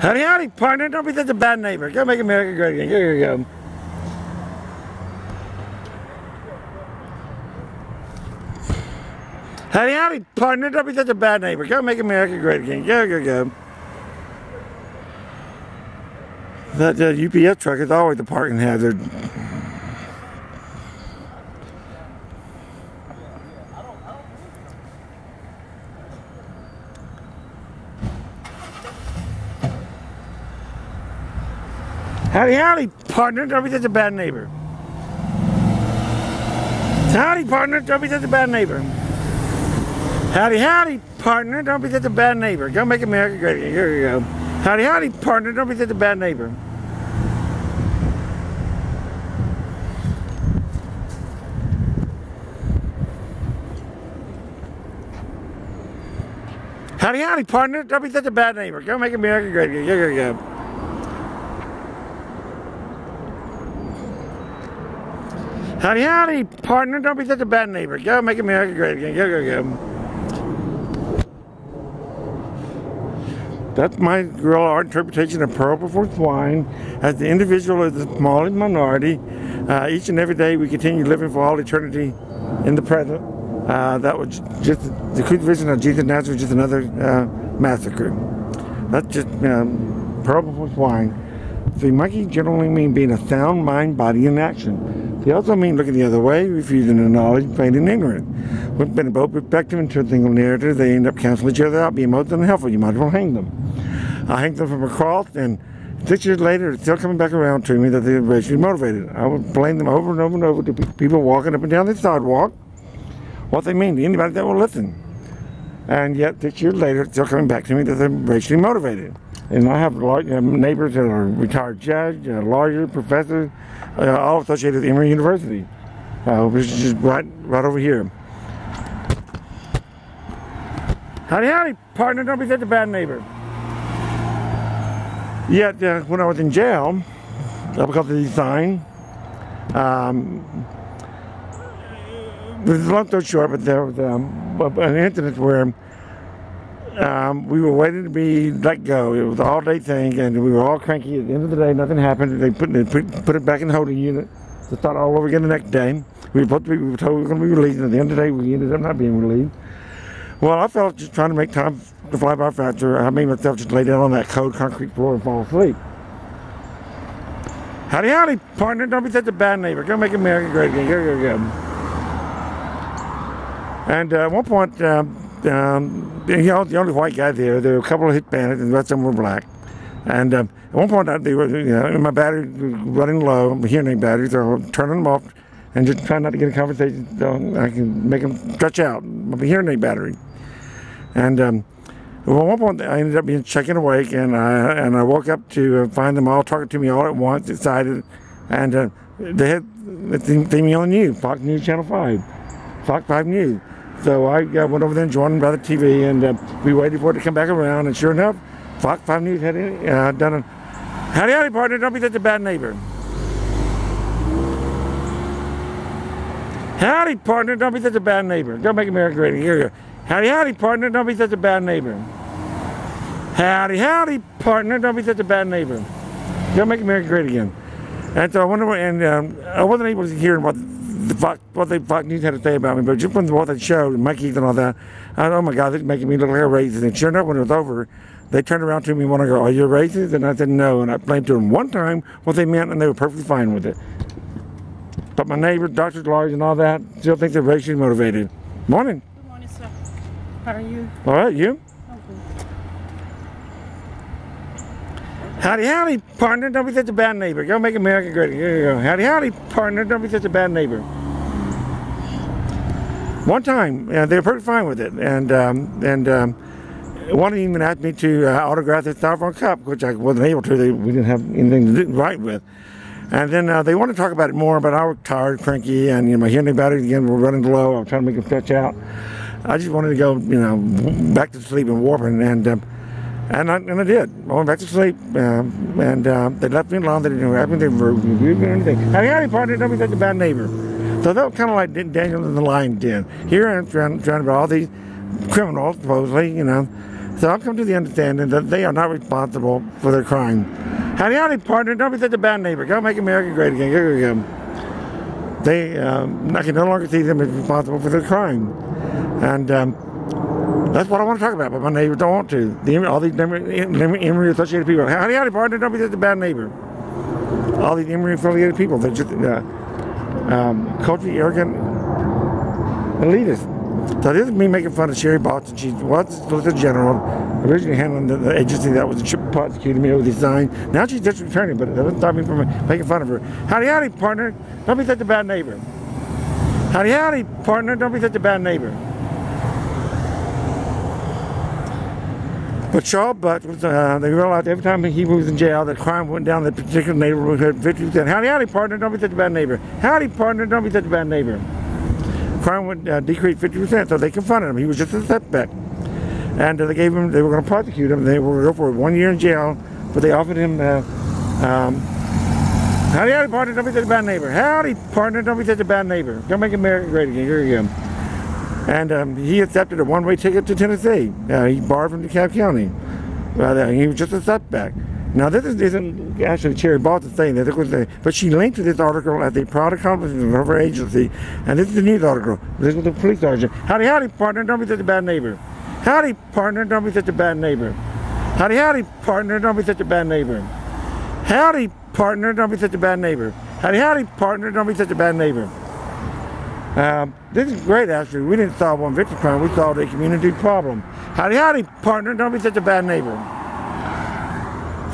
Howdy, howdy, partner. Don't be such a bad neighbor. Go make America great again. Here you go. Howdy, howdy, partner. Don't be such a bad neighbor. Go make America great again. Go. That UPS truck is always a parking hazard. Howdy, howdy, partner. Don't be such a bad neighbor. Howdy, partner. Don't be such a bad neighbor. Howdy, howdy, partner. Don't be such a bad neighbor. Go make America great again. Here you go. Howdy, howdy, partner. Don't be such a bad neighbor. Howdy, howdy, partner. Don't be such a bad neighbor. Go make America great again. Here you go. Howdy, howdy, partner. Don't be such a bad neighbor. Go make America great again. Go. That's my guerrilla art interpretation of Pearl Before Swine. As the individual is the smallest minority, each and every day we continue living for all eternity in the present. That was just the crucifixion of Jesus Nazareth, just another massacre. That's just Pearl Before Swine. The monkey generally mean being a sound mind, body, and action. They also mean looking the other way, refusing the knowledge, feigning ignorance. When been both perspective into a single narrative, they end up canceling each other out, being most unhelpful. You might as well hang them. I hanged them from a cross, and 6 years later, it's still coming back around to me that they're racially motivated. I would blame them over and over and over to people walking up and down the sidewalk. What they mean to anybody that will listen. And yet, 6 years later, it's still coming back to me that they're racially motivated. And I have neighbors that are retired judge, lawyer, professor, all associated with Emory University, which is just right over here. Howdy, howdy, partner. Don't be such a bad neighbor. Yet, when I was in jail, because of the sign, there's a long story short, but there was an incident where we were waiting to be let go. It was an all-day thing, and we were all cranky. At the end of the day, nothing happened. They put it back in the holding unit to start all over again the next day. We were told we were going to be released, and at the end of the day, we ended up not being released. Well, I felt just trying to make time to fly by faster. I made myself just lay down on that cold concrete floor and fall asleep. Howdy, howdy, partner. Don't be such a bad neighbor. Go make America great again. Go. And at one point, the only white guy there were a couple of Hispanics, and the rest of them were black. And at one point, they were, my battery was running low, my hearing aid battery, so I'm turning them off and just trying not to get a conversation so I can make them stretch out, my hearing aid battery. And at one point, I ended up being checking awake, and I woke up to find them all talking to me all at once, excited, and they had the theme on the news, Fox News Channel 5, Fox5News. So I went over there and joined them by the TV, and we waited for it to come back around, and sure enough, Fox5News had done a howdy, howdy, partner. Don't be such a bad neighbor. Howdy, partner. Don't be such a bad neighbor. Go make America great again. Here you go. Howdy, howdy, partner. Don't be such a bad neighbor. Howdy, howdy, partner. Don't be such a bad neighbor. Go make America great again. And so I went over, and I wasn't able to hear what the Fox News had to say about me, but just from what they showed, monkeys and all that, I thought, oh my God, this is making me look like a racist. And sure enough, when it was over, they turned around to me and wanted to go, are you a racist? And I said no, and I explained to them one time what they meant, and they were perfectly fine with it. But my neighbors, doctors, lawyers, and all that still think they're racially motivated. Morning. Good morning, sir. How are you? All right, you? Okay. Howdy, howdy, partner. Don't be such a bad neighbor. Go make America great. Here you go. Howdy, howdy, partner. Don't be such a bad neighbor. One time, they were pretty fine with it, and one even asked me to autograph the styrofoam cup, which I wasn't able to. We didn't have anything to write with. And then they wanted to talk about it more, but I was tired, cranky, and my hearing aid batteries again were running low. I was trying to make them stretch out. I just wanted to go, back to sleep and warping, and I did. I went back to sleep, and they left me alone. They didn't have anything for anything. Howdy, howdy, partner. Don't be such a bad neighbor. So that was kind of like Daniel in the Lion's Den. Here I'm trying to all these criminals, supposedly, So I've come to the understanding that they are not responsible for their crime. Howdy, howdy, partner. Don't be such a bad neighbor. Go make America great again. Go. I can no longer see them as responsible for their crime. And that's what I want to talk about, but my neighbors don't want to. All these Emory-associated people. Howdy, howdy, partner. Don't be such a bad neighbor. All these Emory-affiliated people. They're just culturally arrogant elitists. So this is me making fun of Sherry Boston. She was Solicitor General, originally handling the agency that was prosecuting me with the sign. Now she's just returning, but it doesn't stop me from making fun of her. Howdy, howdy, partner. Don't be such a bad neighbor. Howdy, howdy, partner. Don't be such a bad neighbor. But Charles Butts, they realized every time he was in jail that crime went down in that particular neighborhood 50%. Howdy, howdy, partner. Don't be such a bad neighbor. Howdy, partner. Don't be such a bad neighbor. Crime would decrease 50%, so they confronted him. He was just a setback. And they were going to prosecute him. They were going to go for 1 year in jail, but they offered him, howdy, howdy, partner, don't be such a bad neighbor. Howdy, partner, don't be such a bad neighbor. Don't make America great again. Here you go. And he accepted a one-way ticket to Tennessee. He borrowed from DeKalb County. He was just a setback. Now, this isn't actually Cherry Boston saying that, but she linked to this article as a proud accomplishment of her agency. And this is the news article. This was the police sergeant. Howdy, howdy, partner, don't be such a bad neighbor. Howdy, partner, don't be such a bad neighbor. Howdy, howdy, partner, don't be such a bad neighbor. Howdy, partner, don't be such a bad neighbor. Howdy, howdy, partner, don't be such a bad neighbor. This is great, actually. We didn't solve one victim crime. We solved a community problem. Howdy, howdy, partner, don't be such a bad neighbor.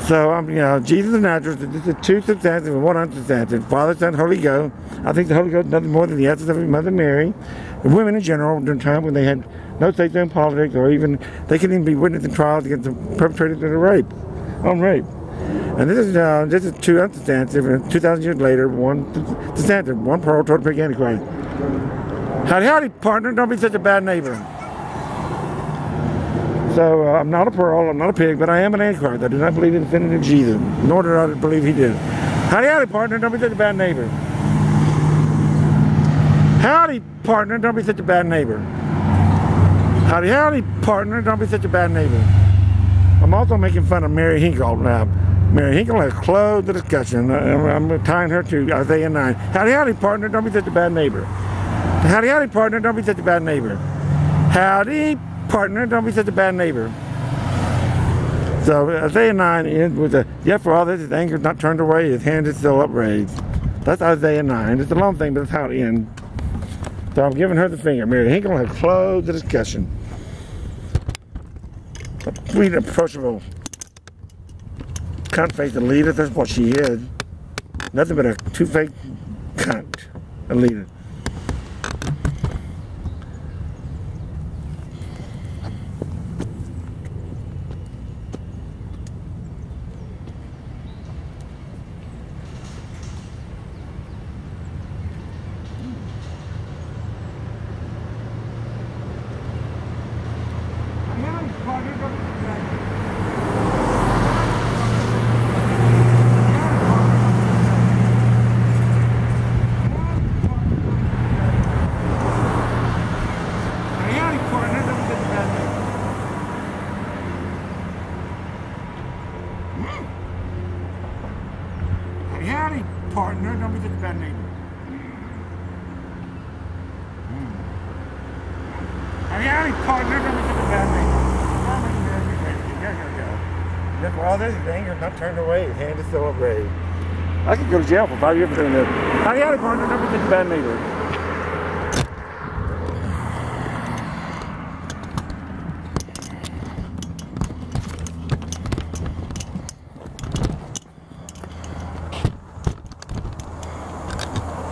So, Jesus and Nazareth, this is two substantive and one unsubstantive. Father, Son, Holy Ghost. I think the Holy Ghost is nothing more than the essence of Mother Mary. The women in general, during a time when they had no say in politics, or even, they couldn't even be witnessing trials against the perpetrators of rape. And this is two unsubstantive, and 2,000 years later, one substantive, one pearl toward the big Antichrist. Howdy, howdy, partner, don't be such a bad neighbor. So I'm not a pearl, I'm not a pig, but I am an Antichrist. I do not believe in the definitive Jesus, nor do I believe he did. Howdy, howdy, partner, don't be such a bad neighbor. Howdy, partner, don't be such a bad neighbor. Howdy, howdy, partner, don't be such a bad neighbor. I'm also making fun of Mary Hinkle. Mary Hinkle has closed the discussion. I'm tying her to Isaiah 9. Howdy, howdy, partner, don't be such a bad neighbor. Howdy, howdy, partner, don't be such a bad neighbor. Howdy, partner, don't be such a bad neighbor. So Isaiah 9 ends with yet for all this, his anger is not turned away, his hand is still upraised. That's Isaiah 9. It's a long thing, but that's how it ends. So I'm giving her the finger. Mary Hinkle has closed the discussion. A sweet, approachable, cunt-faced elitist, that's what she is. Nothing but a two-faced cunt elitist. Howdy, partner, don't be such a bad neighbor. Howdy, partner, don't be such a bad neighbor. Yet for all this, his anger is not turned away, his hand is still upraised. I could go to jail for 5 years for doing this. Howdy, partner, don't be such a bad neighbor.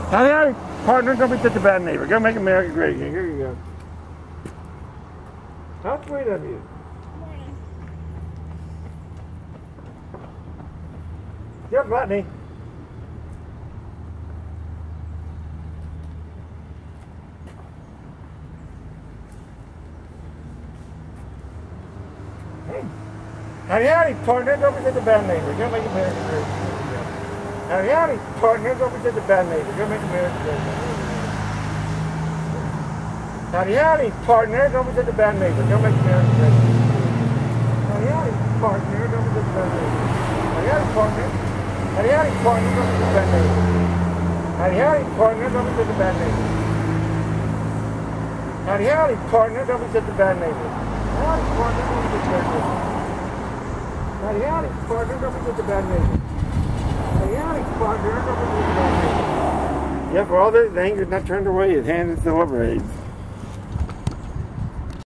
Howdy, partner, don't be such a bad neighbor. Go make America great again. Here you go. How sweet of you. You're gluttony. Howdy, partner, don't be such a bad neighbor. Go make America great. Howdy, partner, don't be such a bad neighbor. Go make America great. Howdy, partner, don't be such a bad neighbor. Go make America great. partner, don't be such a bad neighbor. Howdy, howdy, partner. Howdy, howdy, partner, don't be such a bad neighbor. Howdy, howdy, partner, don't be such a bad neighbor. Howdy, howdy, partner, don't be such a bad neighbor. Howdy, partner, don't be such a bad neighbor. Howdy, howdy, partner, don't be such a bad neighbor. Howdy, howdy, partner, don't be such a bad neighbor. Yeah, for all this, the anger's not turned away. His hand is still upraised.